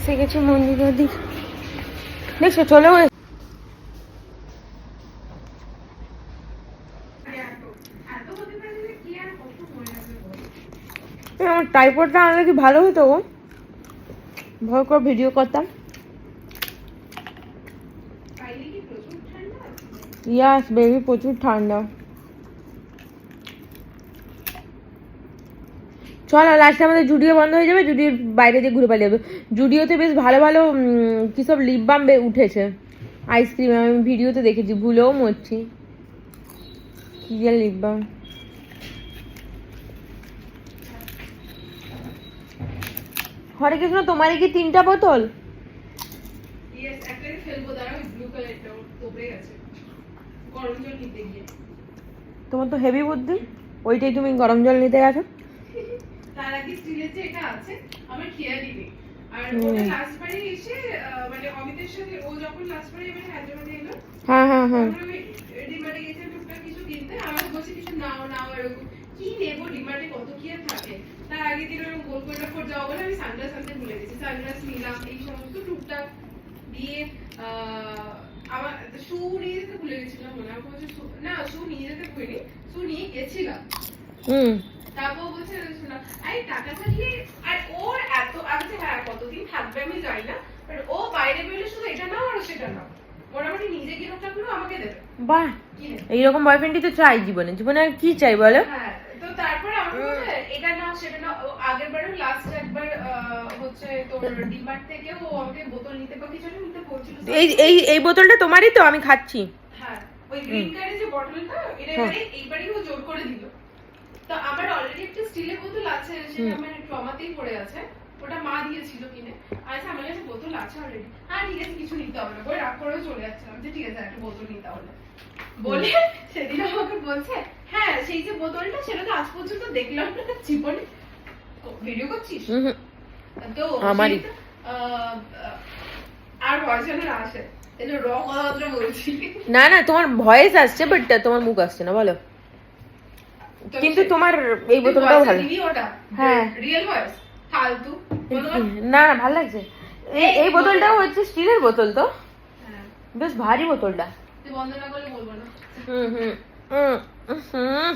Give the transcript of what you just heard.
এসে গেছি মন্দিরের দিক, দেখছো চলেও আমার টাইপডটা আনলে কি ভালো হতো গো, ভয় করে ভিডিও করতাম। ইয়াস বেবি, প্রচুর ঠান্ডা। চল লাস্টে আমাদের জুডিও বন্ধ হয়ে যাবে, জুডিওর বাইরে দিয়ে ঘুরে পালিয়ে যাবে। জুডিওতে বেশ ভালো ভালো কী সব লিপ বাম উঠেছে, আইসক্রিম, আমি ভিডিওতে দেখেছি, ভুলেও মরছি কি যে লিপ বাম। হরে কৃষ্ণ, তোমারই কি 3টা বোতল? তোমার তো হেভি বুদ্ধি, ওইটাই তুমি গরম জল নিতে গেছো। তার আগে স্টিলের যে এটা আছে আমার খেয়ালই নেই। আর ওটা লাস্ট বারে এসে মানে অমিতের সাথে ও যখন লাস্ট বারে এবারে হায়দ্রাবাদে এলো, হ্যাঁ হ্যাঁ হ্যাঁ, আমি ডিমার্টে গেছি টুকটাক কিছু কিনতে, আমার বলছে কিছু নাও নাও এরকম, কি নেবো ডিমার্টে কত কি আর থাকে। তার আগে দিন ওরকম গোল করে করে যাওয়া বলে আমি সানগ্লাস আনতে ভুলে গেছি, সানগ্লাস নিলাম, এই সমস্ত টুকটাক দিয়ে আমার শু নিয়ে যেতে ভুলে গেছিলাম, মনে হয় বলছে না শু নিয়ে যেতে ভুলিনি, শু নিয়ে গেছিলাম। তারপর বলছে শোনা আরে টাকা থাকলে, আর ওর এত আমি যে হ্যাঁ কতদিন থাকবে আমি জানি না, বাট ও বাইরে বেরোলে শুধু এটা নাও আর সেটা নাও, মোটামুটি নিজে কি টাকাগুলো আমাকে দেবে। বাহ, এইরকম বয়ফ্রেন্ডই তো চাই জীবনে, জীবনে আর কি চাই বলো। হ্যাঁ, তো তারপরে আমাকে বলে এটা নাও সেটা নাও। আগের বারে লাস্ট একবার হচ্ছে তোর ডিমার্ট থেকে ও আমাকে বোতল নিতে বা কিছু নিতে বলছিল। এই বোতলটা তোমারই তো, আমি খাচ্ছি। হ্যাঁ, ওই গ্রিন কালারের যে বোতলটা, এটা এইবারই ও জোর করে দিল। তো আমার অলরেডি একটা স্টিলের বোতল আছে, সেটা আমার ট্রমাতেই পড়ে আছে, ওটা মা দিয়েছিল কিনে। আচ্ছা আমার কাছে বোতল আছে অলরেডি, হ্যাঁ ঠিক আছে কিছু নিতে হবে না, বই রাগ করেও চলে যাচ্ছিলাম যে ঠিক আছে একটা বোতল নিতে হবে বলে। সেদিন আমাকে বলছে হ্যাঁ সেই যে বোতলটা সেটা তো আজ পর্যন্ত দেখলাম না জীবনে। ভিডিও করছিস? তো আমারই আর ভয়েসের আসে, এই যে র কথাবার্তা বলছি। না না, তোমার ভয়েস আসছে বাট তোমার মুখ আসছে না, বলো। কিন্তু তোমার এই বোতলটাও ভালো। হ্যাঁ রিয়েল ভয়েস ফালতু না না, ভালো লাগছে। এই বোতলটাও হচ্ছে স্টিলের বোতল তো, বেশ ভারী বোতলটা। তুই বন্ধ না করলে বলবো না। হুম হুম হুম হুম।